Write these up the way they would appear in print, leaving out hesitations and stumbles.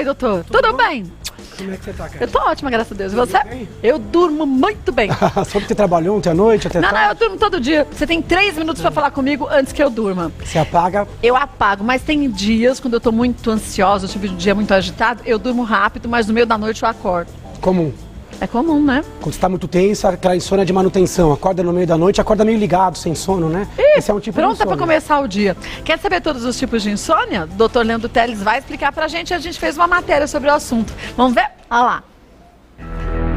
aí, doutor? Tudo bem? Como é que você tá, cara? Eu tô ótima, graças a Deus. E você? Eu durmo muito bem. Só porque trabalhou ontem à noite, até Não, eu durmo todo dia. Você tem 3 minutos pra falar comigo antes que eu durma. Você apaga? Eu apago, mas tem dias, quando eu tô muito ansiosa, eu tive um dia muito agitado, eu durmo rápido, mas no meio da noite eu acordo. Comum. É comum, né? Quando você tá muito tenso, aquela insônia de manutenção. Acorda no meio da noite, acorda meio ligado, sem sono, né? Esse é um tipo de Pronta insônia. pra começar o dia. Quer saber todos os tipos de insônia? O Dr. Leandro Teles vai explicar pra gente e a gente fez uma matéria sobre o assunto. Vamos ver? Olha lá.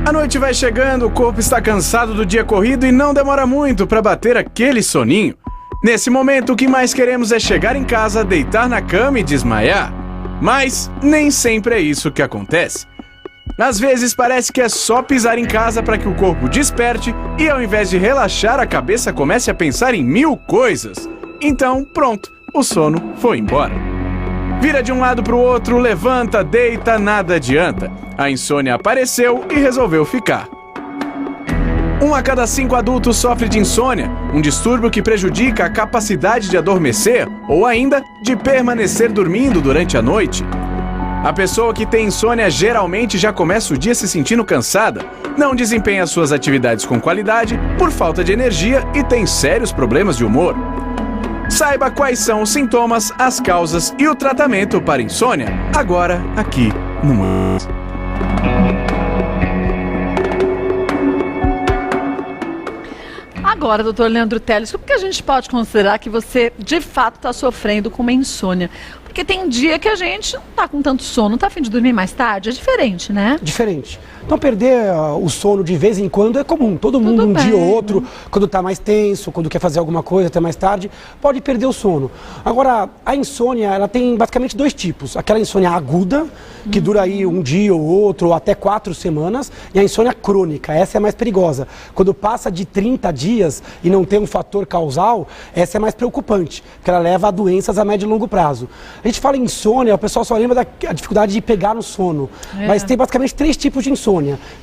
A noite vai chegando, o corpo está cansado do dia corrido e não demora muito para bater aquele soninho. Nesse momento, o que mais queremos é chegar em casa, deitar na cama e desmaiar. Mas nem sempre é isso que acontece. Às vezes parece que é só pisar em casa para que o corpo desperte e ao invés de relaxar, a cabeça comece a pensar em 1000 coisas. Então, pronto, o sono foi embora. Vira de um lado para o outro, levanta, deita, nada adianta. A insônia apareceu e resolveu ficar. 1 a cada 5 adultos sofre de insônia, um distúrbio que prejudica a capacidade de adormecer ou ainda de permanecer dormindo durante a noite. A pessoa que tem insônia geralmente já começa o dia se sentindo cansada, não desempenha suas atividades com qualidade por falta de energia e tem sérios problemas de humor. Saiba quais são os sintomas, as causas e o tratamento para insônia, agora aqui no Mãos. Agora, doutor Leandro Teles, como que a gente pode considerar que você, de fato, está sofrendo com uma insônia? Porque tem dia que a gente não tá com tanto sono, não tá a fim de dormir mais tarde, é diferente, né? Diferente. Então perder o sono de vez em quando é comum. Todo mundo, um dia ou outro, quando tá mais tenso, quando quer fazer alguma coisa até mais tarde, pode perder o sono. Agora, a insônia, ela tem basicamente 2 tipos. Aquela insônia aguda, que dura aí um dia ou outro, ou até 4 semanas, e a insônia crônica, essa é a mais perigosa. Quando passa de 30 dias e não tem um fator causal, essa é mais preocupante, porque ela leva a doenças a médio e longo prazo. A gente fala em insônia, o pessoal só lembra da dificuldade de pegar no sono, mas tem basicamente 3 tipos de insônia.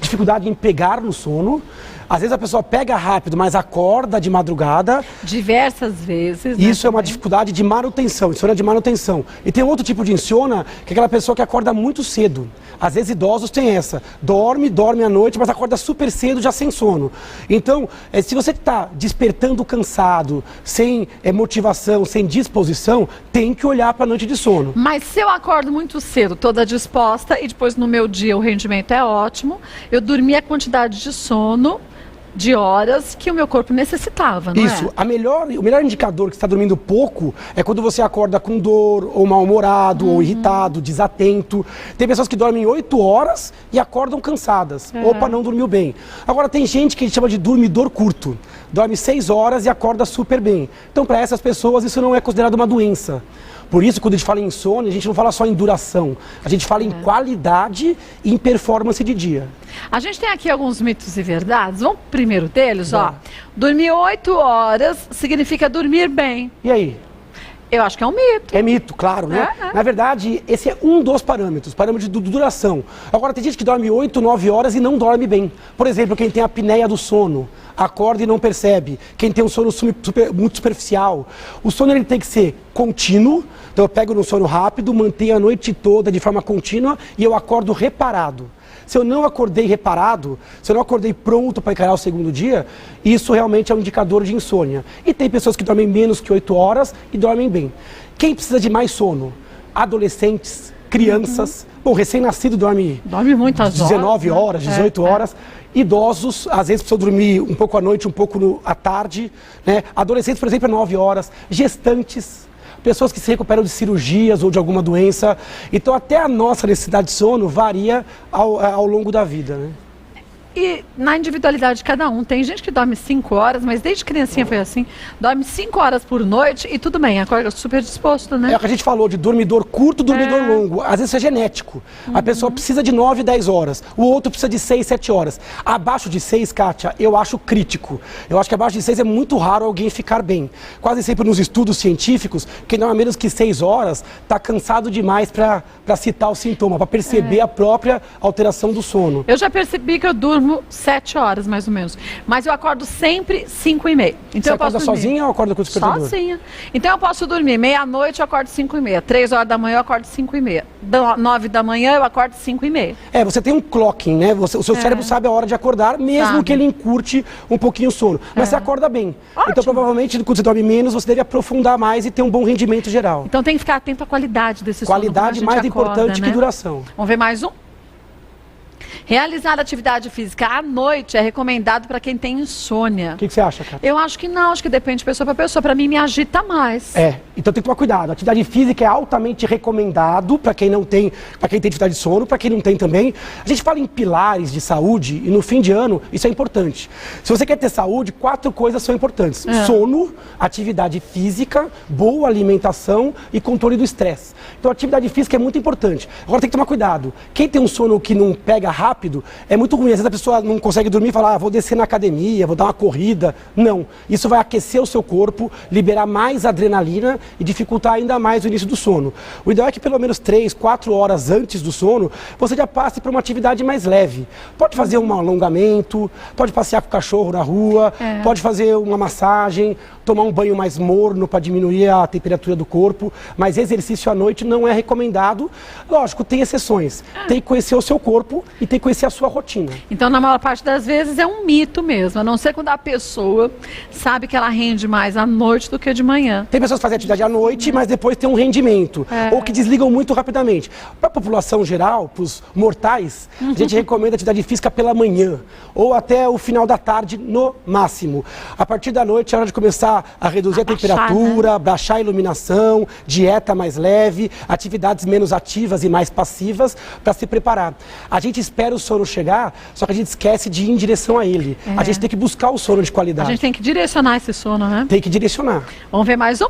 Dificuldade em pegar no sono, às vezes a pessoa pega rápido, mas acorda de madrugada. Diversas vezes. Isso é uma dificuldade de manutenção, insônia de manutenção. E tem outro tipo de insônia, que é aquela pessoa que acorda muito cedo. Às vezes idosos têm essa, dorme à noite, mas acorda super cedo já sem sono. Então, se você está despertando cansado, sem motivação, sem disposição, tem que olhar para a noite de sono. Mas se eu acordo muito cedo, toda disposta, e depois no meu dia o rendimento é ótimo, eu dormi a quantidade de sono, de horas que o meu corpo necessitava, não Isso, é? o melhor indicador que você está dormindo pouco é quando você acorda com dor, ou mal-humorado, ou irritado, desatento. Tem pessoas que dormem 8 horas e acordam cansadas. Opa, não dormiu bem. Agora tem gente que a gente chama de dormidor curto. Dorme 6 horas e acorda super bem. Então, para essas pessoas, isso não é considerado uma doença. Por isso, quando a gente fala em insônia, a gente não fala só em duração. A gente fala em qualidade e em performance de dia. A gente tem aqui alguns mitos e verdades. Vamos pro primeiro deles, ó. Dormir 8 horas significa dormir bem. E aí? Eu acho que é um mito. É mito, claro, né? Na verdade, esse é um dos parâmetros de duração. Agora, tem gente que dorme 8, 9 horas e não dorme bem. Por exemplo, quem tem a apneia do sono, acorda e não percebe. Quem tem um sono muito superficial. O sono ele tem que ser contínuo, então eu pego no sono rápido, mantenho a noite toda de forma contínua e eu acordo reparado. Se eu não acordei reparado, se eu não acordei pronto para encarar o segundo dia, isso realmente é um indicador de insônia. E tem pessoas que dormem menos que 8 horas e dormem bem. Quem precisa de mais sono? Adolescentes, crianças. Bom, recém-nascido dorme muitas 19 horas, 18 horas. Idosos, às vezes precisam dormir um pouco à noite, um pouco à tarde. Né? Adolescentes, por exemplo, 9 horas. Gestantes. Pessoas que se recuperam de cirurgias ou de alguma doença. Então, até a nossa necessidade de sono varia ao longo da vida, né? E na individualidade de cada um, tem gente que dorme 5 horas, mas desde criancinha foi assim, dorme 5 horas por noite e tudo bem, acorda super disposto, né? É o que a gente falou de dormidor curto, dormidor longo. Às vezes isso é genético. A pessoa precisa de 9, 10 horas, o outro precisa de 6, 7 horas. Abaixo de 6, Kátia, eu acho crítico. Eu acho que abaixo de 6 é muito raro alguém ficar bem. Quase sempre nos estudos científicos, quem dorme menos que 6 horas está cansado demais para citar o sintoma, para perceber a própria alteração do sono. Eu já percebi que eu durmo durmo 7 horas, mais ou menos. Mas eu acordo sempre 5h30. Então Você eu posso acorda sozinha ou acorda com o despertador? Sozinha. Então eu posso dormir meia-noite, eu acordo 5h30. 3 horas da manhã, eu acordo 5h30. 9 da manhã, eu acordo 5h30. Você tem um clocking, né? O seu cérebro sabe a hora de acordar, mesmo que ele encurte um pouquinho o sono. Mas você acorda bem. Ótimo. Então, provavelmente, quando você dorme menos, você deve aprofundar mais e ter um bom rendimento geral. Então tem que ficar atento à qualidade desse sono. Qualidade mais importante que duração. Vamos ver mais um? Realizar atividade física à noite é recomendado para quem tem insônia. O que você acha, cara? Eu acho que não, acho que depende de pessoa para pessoa. Para mim, me agita mais. Então tem que tomar cuidado. A atividade física é altamente recomendado para quem não tem, para quem tem dificuldade de sono, para quem não tem também. A gente fala em pilares de saúde e no fim de ano isso é importante. Se você quer ter saúde, 4 coisas são importantes: sono, atividade física, boa alimentação e controle do estresse. Então a atividade física é muito importante. Agora tem que tomar cuidado. Quem tem um sono que não pega rápido, é muito ruim. Às vezes a pessoa não consegue dormir e fala, vou descer na academia, vou dar uma corrida. Não. Isso vai aquecer o seu corpo, liberar mais adrenalina e dificultar ainda mais o início do sono. O ideal é que pelo menos 3, 4 horas antes do sono, você já passe para uma atividade mais leve. Pode fazer um alongamento, pode passear com o cachorro na rua, pode fazer uma massagem, tomar um banho mais morno para diminuir a temperatura do corpo, mas exercício à noite não é recomendado. Lógico, tem exceções. Tem que conhecer o seu corpo e tem que conhecer a sua rotina. Então, na maior parte das vezes, é um mito mesmo, a não ser quando a pessoa sabe que ela rende mais à noite do que de manhã. Tem pessoas que fazem atividade à noite, mas depois tem um rendimento, ou que desligam muito rapidamente. Para a população geral, para os mortais, a gente recomenda atividade física pela manhã, ou até o final da tarde, no máximo. A partir da noite é hora de começar a reduzir a temperatura, baixar a iluminação, dieta mais leve, atividades menos ativas e mais passivas para se preparar. A gente espera o sono chegar, só que a gente esquece de ir em direção a ele. A gente tem que buscar o sono de qualidade. A gente tem que direcionar esse sono, né? Tem que direcionar. Vamos ver mais um?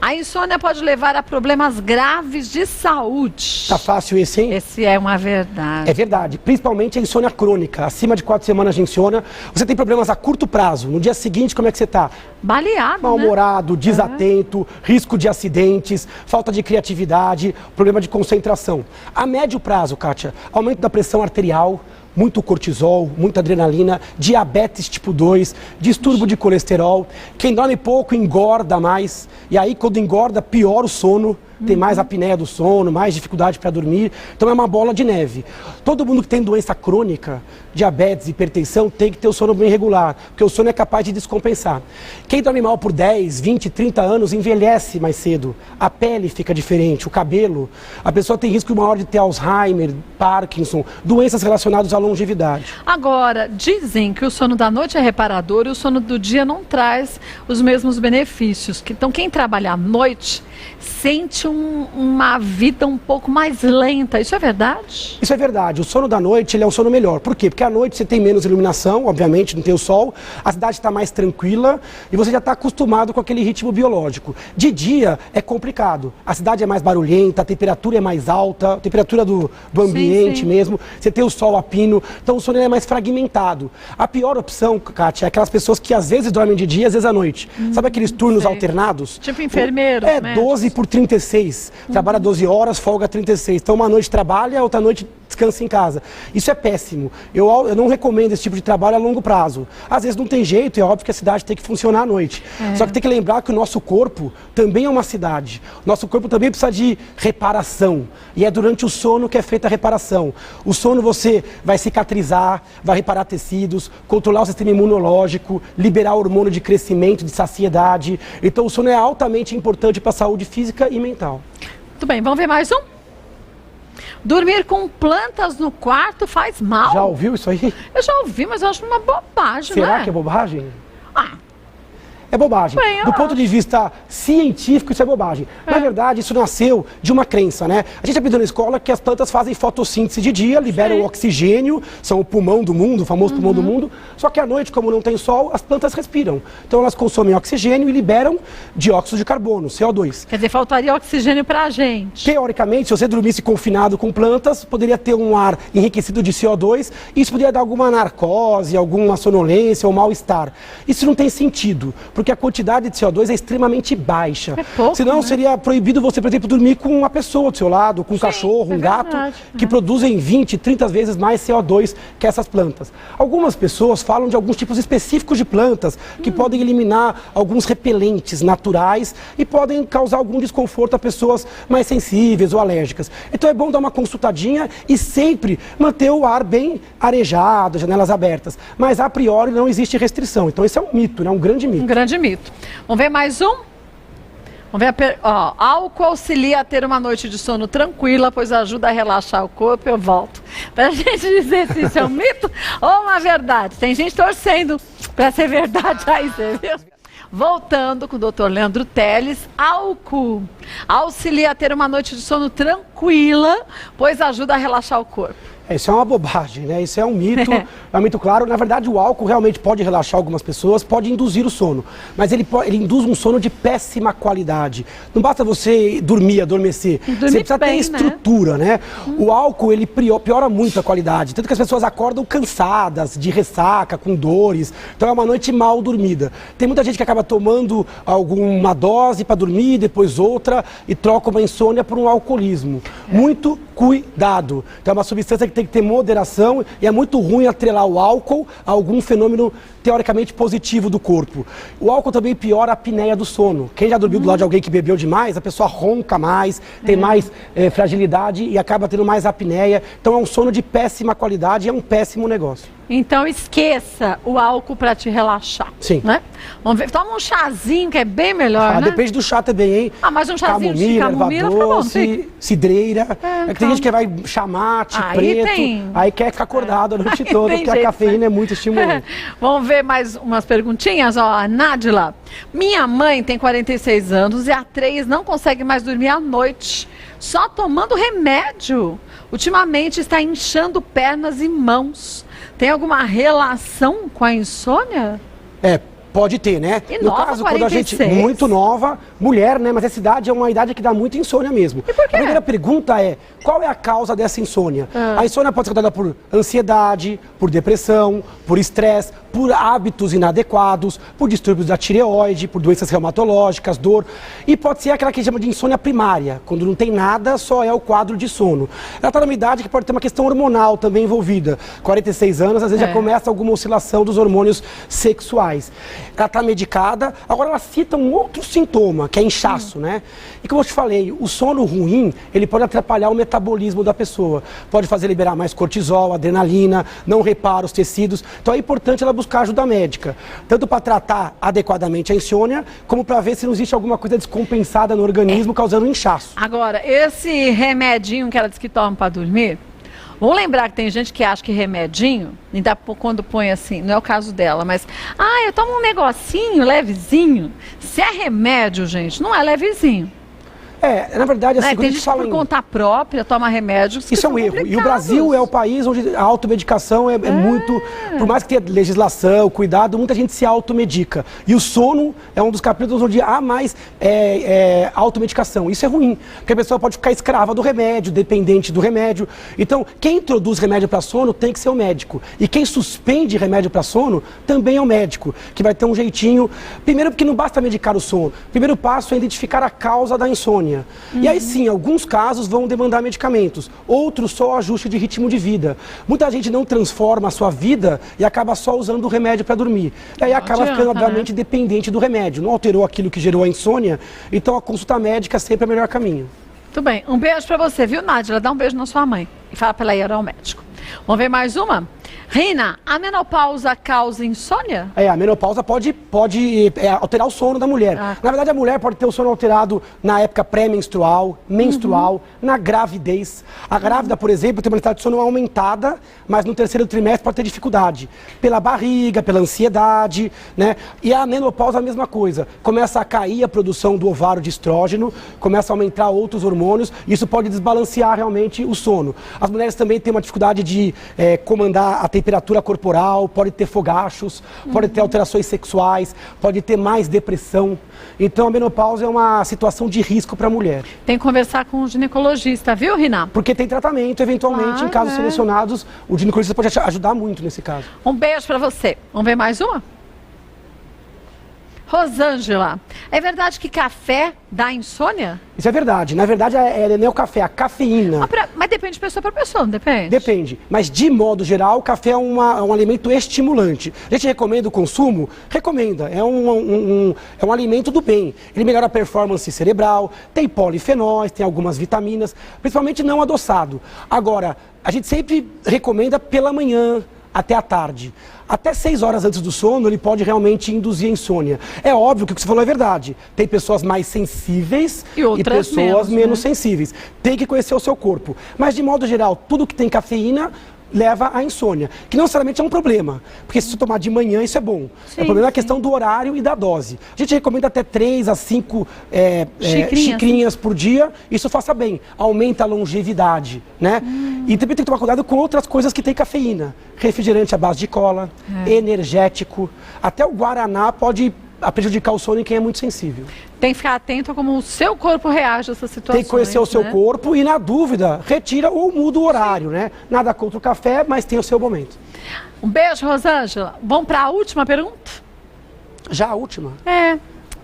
A insônia pode levar a problemas graves de saúde. Tá fácil esse, hein? Esse é uma verdade. É verdade, principalmente a insônia crônica, acima de 4 semanas de insônia. Você tem problemas a curto prazo, no dia seguinte como é que você tá? Baleado, Mal-humorado, desatento, risco de acidentes, falta de criatividade, problema de concentração. A médio prazo, Kátia, aumento da pressão arterial, muito cortisol, muita adrenalina, diabetes tipo 2, distúrbio de colesterol. Quem dorme pouco engorda mais, e aí quando engorda piora o sono, tem mais apneia do sono, mais dificuldade para dormir. Então é uma bola de neve. Todo mundo que tem doença crônica, diabetes, hipertensão, tem que ter o sono bem regular, porque o sono é capaz de descompensar. Quem dorme mal por 10, 20, 30 anos envelhece mais cedo. A pele fica diferente, o cabelo. A pessoa tem risco maior de ter Alzheimer, Parkinson, doenças relacionadas à longevidade. Agora, dizem que o sono da noite é reparador e o sono do dia não traz os mesmos benefícios. Então quem trabalha à noite sente uma vida um pouco mais lenta. Isso é verdade? Isso é verdade. O sono da noite ele é um sono melhor. Por quê? Porque à noite você tem menos iluminação, obviamente, não tem o sol, a cidade está mais tranquila e você já está acostumado com aquele ritmo biológico. De dia é complicado. A cidade é mais barulhenta, a temperatura é mais alta, a temperatura do ambiente mesmo. Você tem o sol a pino, então o sono é mais fragmentado. A pior opção, Kátia, é aquelas pessoas que às vezes dormem de dia, às vezes à noite. Sabe aqueles turnos alternados? Tipo enfermeiro. 12 por 36. Trabalha 12 horas, folga 36. Então uma noite trabalha, outra noite descansa em casa. Isso é péssimo. Eu não recomendo esse tipo de trabalho a longo prazo. Às vezes não tem jeito, é óbvio que a cidade tem que funcionar à noite. Só que tem que lembrar que o nosso corpo também é uma cidade. Nosso corpo também precisa de reparação. E é durante o sono que é feita a reparação. O sono você vai cicatrizar, vai reparar tecidos, controlar o sistema imunológico, liberar hormônio de crescimento, de saciedade. Então o sono é altamente importante para a saúde física e mental. Muito bem, vamos ver mais um? Dormir com plantas no quarto faz mal? Já ouviu isso aí? Eu já ouvi, mas eu acho uma bobagem, Será né? que é bobagem? Ah, É bobagem. Bem, Do ponto de vista científico, isso é bobagem. Na verdade, isso nasceu de uma crença, né? A gente aprendeu na escola que as plantas fazem fotossíntese de dia, liberam oxigênio, são o pulmão do mundo, o famoso pulmão do mundo. Só que à noite, como não tem sol, as plantas respiram. Então elas consomem oxigênio e liberam dióxido de carbono, CO2. quer dizer, faltaria oxigênio pra gente. Teoricamente, se você dormisse confinado com plantas, poderia ter um ar enriquecido de CO2 e isso poderia dar alguma narcose, alguma sonolência ou mal-estar. Isso não tem sentido, porque porque a quantidade de CO2 é extremamente baixa. É pouco, senão né? seria proibido você, por exemplo, dormir com uma pessoa do seu lado, com um cachorro, um gato, que produzem 20, 30 vezes mais CO2 que essas plantas. Algumas pessoas falam de alguns tipos específicos de plantas que podem eliminar alguns repelentes naturais e podem causar algum desconforto a pessoas mais sensíveis ou alérgicas. Então é bom dar uma consultadinha e sempre manter o ar bem arejado, janelas abertas. Mas a priori não existe restrição. Então esse é um mito, né? Um grande mito. Um grande mito. Vamos ver mais um? Vamos ver álcool auxilia a ter uma noite de sono tranquila, pois ajuda a relaxar o corpo. Eu volto. Pra gente dizer se isso é um mito ou uma verdade. Tem gente torcendo pra ser verdade aí, você viu? Voltando com o Dr. Leandro Teles, álcool auxilia a ter uma noite de sono tranquila, pois ajuda a relaxar o corpo. Isso é uma bobagem, né? Isso é um mito claro. Na verdade, o álcool realmente pode relaxar algumas pessoas, pode induzir o sono, mas ele induz um sono de péssima qualidade. Não basta você dormir, adormecer. Você precisa ter estrutura, né? O álcool, ele piora muito a qualidade, tanto que as pessoas acordam cansadas, de ressaca, com dores. Então é uma noite mal dormida. Tem muita gente que acaba tomando alguma dose para dormir, depois outra, e troca uma insônia por um alcoolismo. Muito cuidado. Então é uma substância que tem que ter moderação e é muito ruim atrelar o álcool a algum fenômeno teoricamente positivo do corpo. O álcool também piora a apneia do sono. Quem já dormiu do lado de alguém que bebeu demais, a pessoa ronca mais, tem mais fragilidade e acaba tendo mais apneia. Então é um sono de péssima qualidade e é um péssimo negócio. Então esqueça o álcool para te relaxar. Sim. Né? Vamos ver, toma um chazinho que é bem melhor, né? Depende do chá também, hein? Mas um chazinho de camomila fica bom, sim. Cidreira. É que tem gente que vai chamate, preto, aí quer ficar acordado a noite toda, porque a cafeína é muito estimulante. Vamos ver mais umas perguntinhas, ó. Nádila, minha mãe tem 46 anos e há 3 não consegue mais dormir à noite, só tomando remédio. Ultimamente está inchando pernas e mãos. Tem alguma relação com a insônia? Pode ter, né? E no nova, caso, 46. quando a gente muito nova, mulher, né? Mas essa idade é uma idade que dá muita insônia mesmo. E por quê? A primeira pergunta é, qual é a causa dessa insônia? A insônia pode ser causada por ansiedade, por depressão, por estresse, por hábitos inadequados, por distúrbios da tireoide, por doenças reumatológicas, dor. E pode ser aquela que a gente chama de insônia primária, quando não tem nada, só é o quadro de sono. Ela está numa idade que pode ter uma questão hormonal também envolvida. 46 anos, às vezes já começa alguma oscilação dos hormônios sexuais. Ela está medicada, agora ela cita um outro sintoma, que é inchaço, né? E como eu te falei, o sono ruim, ele pode atrapalhar o metabolismo da pessoa. Pode fazer liberar mais cortisol, adrenalina, não repara os tecidos. Então é importante ela buscar ajuda médica, tanto para tratar adequadamente a insônia, como para ver se não existe alguma coisa descompensada no organismo causando inchaço. Agora, esse remedinho que ela disse que toma para dormir, vamos lembrar que tem gente que acha que remedinho, ainda quando põe assim, não é o caso dela, mas, eu tomo um negocinho levezinho. Se é remédio, gente, não é levezinho. Na verdade, assim, tem gente que por conta própria toma remédios que isso é um erro. E o Brasil é o país onde a automedicação é muito... Por mais que tenha legislação, cuidado, muita gente se automedica. E o sono é um dos capítulos onde há mais automedicação. Isso é ruim, porque a pessoa pode ficar escrava do remédio, dependente do remédio. Então, quem introduz remédio para sono tem que ser o médico. E quem suspende remédio para sono também é o médico, que vai ter um jeitinho... Primeiro, porque não basta medicar o sono. O primeiro passo é identificar a causa da insônia. E aí sim, alguns casos vão demandar medicamentos, outros só ajuste de ritmo de vida. Muita gente não transforma a sua vida e acaba só usando o remédio para dormir. E aí acaba ficando, obviamente, dependente do remédio. Não alterou aquilo que gerou a insônia, então a consulta médica sempre é o melhor caminho. Muito bem, um beijo para você, viu, Nádila? Dá um beijo na sua mãe e fala para ela ir ao médico. Vamos ver mais uma? Rina, a menopausa causa insônia? A menopausa pode alterar o sono da mulher. Na verdade, a mulher pode ter o sono alterado na época pré-menstrual, menstrual, na gravidez. A grávida, por exemplo, tem uma necessidade de sono aumentada, mas no terceiro trimestre pode ter dificuldade. Pela barriga, pela ansiedade, né? E a menopausa a mesma coisa. Começa a cair a produção do ovário de estrógeno, começa a aumentar outros hormônios, e isso pode desbalancear realmente o sono. As mulheres também têm uma dificuldade de comandar a temperatura corporal, pode ter fogachos, pode ter alterações sexuais, pode ter mais depressão. Então a menopausa é uma situação de risco para a mulher. Tem que conversar com o ginecologista, viu, Rina? Porque tem tratamento, eventualmente, em casos selecionados, o ginecologista pode ajudar muito nesse caso. Um beijo para você. Vamos ver mais uma? Rosângela, é verdade que café dá insônia? Isso é verdade. Na verdade, não é o café, é a cafeína. Mas depende de pessoa para pessoa, não depende? Depende. Mas, de modo geral, o café é um alimento estimulante. A gente recomenda o consumo? Recomenda. É um alimento do bem. Ele melhora a performance cerebral, tem polifenóis, tem algumas vitaminas, principalmente não adoçado. Agora, a gente sempre recomenda pela manhã, até a tarde. Até 6 horas antes do sono, ele pode realmente induzir a insônia. É óbvio que o que você falou é verdade. Tem pessoas mais sensíveis e pessoas menos sensíveis. Tem que conhecer o seu corpo. Mas, de modo geral, tudo que tem cafeína leva à insônia, que não necessariamente é um problema, porque se você tomar de manhã, isso é bom. O problema é a questão do horário e da dose. A gente recomenda até 3 a 5 xicrinhas por dia, isso faça bem, aumenta a longevidade, né? E também tem que tomar cuidado com outras coisas que tem cafeína. Refrigerante à base de cola, energético, até o guaraná pode prejudicar o sono em quem é muito sensível. Tem que ficar atento a como o seu corpo reage a essa situação. Tem que conhecer o seu corpo e, na dúvida, retira ou muda o horário, né? Nada contra o café, mas tem o seu momento. Um beijo, Rosângela. Vamos para a última pergunta? Já a última?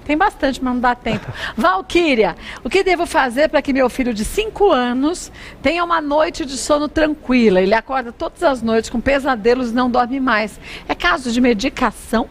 Tem bastante, mas não dá tempo. Valquíria, o que devo fazer para que meu filho de 5 anos tenha uma noite de sono tranquila? Ele acorda todas as noites com pesadelos e não dorme mais. É caso de medicação?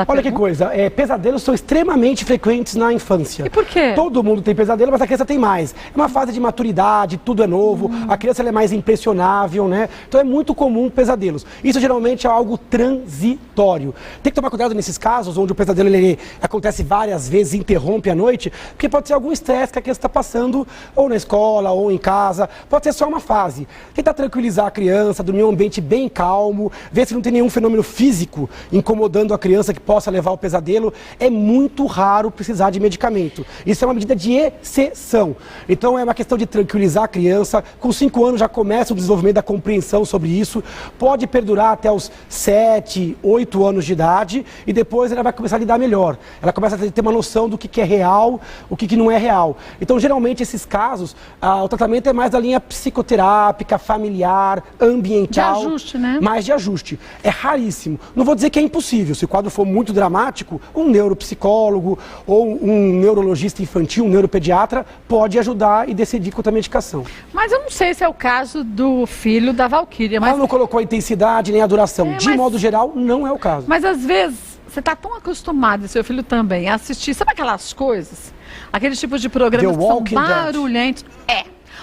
Olha que coisa, pesadelos são extremamente frequentes na infância. E por quê? Todo mundo tem pesadelo, mas a criança tem mais. É uma fase de maturidade, tudo é novo, a criança ela é mais impressionável, né? Então é muito comum pesadelos. Isso geralmente é algo transitório. Tem que tomar cuidado nesses casos, onde o pesadelo ele acontece várias vezes, interrompe a noite, porque pode ser algum estresse que a criança está passando, ou na escola, ou em casa. Pode ser só uma fase. Tentar tranquilizar a criança, dormir em um ambiente bem calmo, ver se não tem nenhum fenômeno físico incomodando a criança que possa levar ao pesadelo. É muito raro precisar de medicamento. Isso é uma medida de exceção. Então é uma questão de tranquilizar a criança. Com 5 anos já começa o desenvolvimento da compreensão sobre isso. Pode perdurar até os 7, 8 anos de idade e depois ela vai começar a lidar melhor. Ela começa a ter uma noção do que é real, o que não é real. Então, geralmente, esses casos, o tratamento é mais da linha psicoterápica, familiar, ambiental. De ajuste, né? Mais de ajuste. É raríssimo. Não vou dizer que é impossível. Se o quadro for muito dramático, um neuropsicólogo ou um neurologista infantil, um neuropediatra, pode ajudar e decidir quanto à medicação. Mas eu não sei se é o caso do filho da Valquíria. Mas... Ela não colocou a intensidade nem a duração. De modo geral, não é o caso. Mas às vezes, você está tão acostumado, e seu filho também, a assistir, sabe aquelas coisas? Aquele tipo de programas que são barulhentos.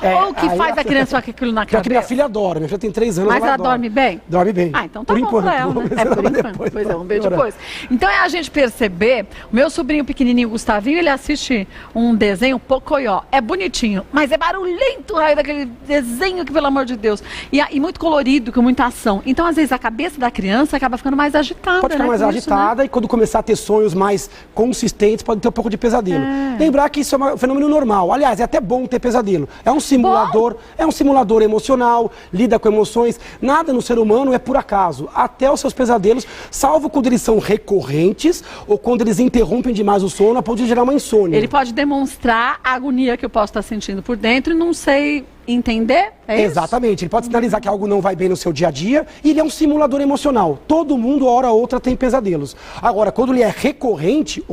Ou que faz a criança com aquilo na cabeça. Que minha filha adora, minha filha tem 3 anos. Mas ela dorme bem? Dorme bem. Então tá bom pra ela, né? Por enquanto. Pois é, um beijo depois. Então é a gente perceber, o meu sobrinho pequenininho, Gustavinho, ele assiste um desenho Pocoyo. É bonitinho, mas é barulhento, raio daquele desenho que, pelo amor de Deus. E muito colorido, com muita ação. Então, às vezes, a cabeça da criança acaba ficando mais agitada. Pode ficar mais agitada, e quando começar a ter sonhos mais consistentes, pode ter um pouco de pesadelo. Lembrar que isso é um fenômeno normal. Aliás, é até bom ter pesadelo. É um simulador, emocional, lida com emoções. Nada no ser humano é por acaso. Até os seus pesadelos, salvo quando eles são recorrentes ou quando eles interrompem demais o sono, a ponto de gerar uma insônia. Ele pode demonstrar a agonia que eu posso estar sentindo por dentro e não sei entender? Exatamente. Ele pode sinalizar que algo não vai bem no seu dia a dia e ele é um simulador emocional. Todo mundo, hora ou outra, tem pesadelos. Agora, quando ele é recorrente,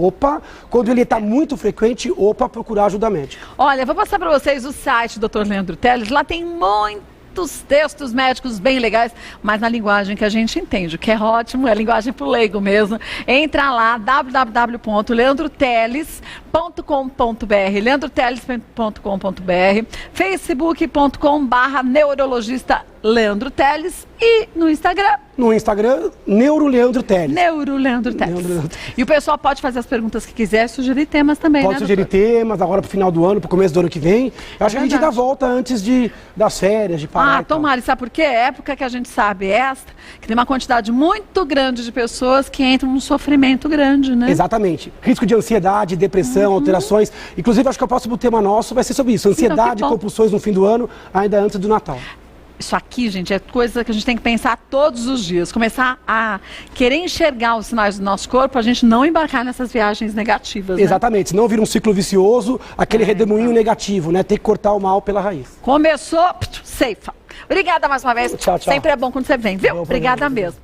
quando ele está muito frequente, procurar ajuda médica. Olha, vou passar para vocês o site do Dr. Leandro Teles. Lá tem muitos textos médicos bem legais, mas na linguagem que a gente entende, o que é ótimo, é linguagem pro leigo mesmo. Entra lá, www.leandroteles.com.br, leandroteles.com.br, facebook.com/neurologista Leandro Teles e no Instagram? No Instagram, Neuroleandro Teles. Neuroleandro Teles. E o pessoal pode fazer as perguntas que quiser, sugerir temas também, pode sugerir temas, agora pro final do ano, pro começo do ano que vem. Eu acho que a gente dá volta antes das férias, de parar. Tomara. E sabe por quê? É época que a gente sabe esta, que tem uma quantidade muito grande de pessoas que entram num sofrimento grande, né? Exatamente. Risco de ansiedade, depressão, alterações. Inclusive, acho que o próximo tema nosso vai ser sobre isso. Ansiedade, compulsões no fim do ano, ainda antes do Natal. Isso aqui, gente, é coisa que a gente tem que pensar todos os dias. Começar a querer enxergar os sinais do nosso corpo, a gente não embarcar nessas viagens negativas, né? Exatamente, senão vira um ciclo vicioso, aquele redemoinho negativo, né? Tem que cortar o mal pela raiz. Começou, safe. Obrigada mais uma vez. Tchau. Sempre é bom quando você vem, viu? Obrigada mesmo.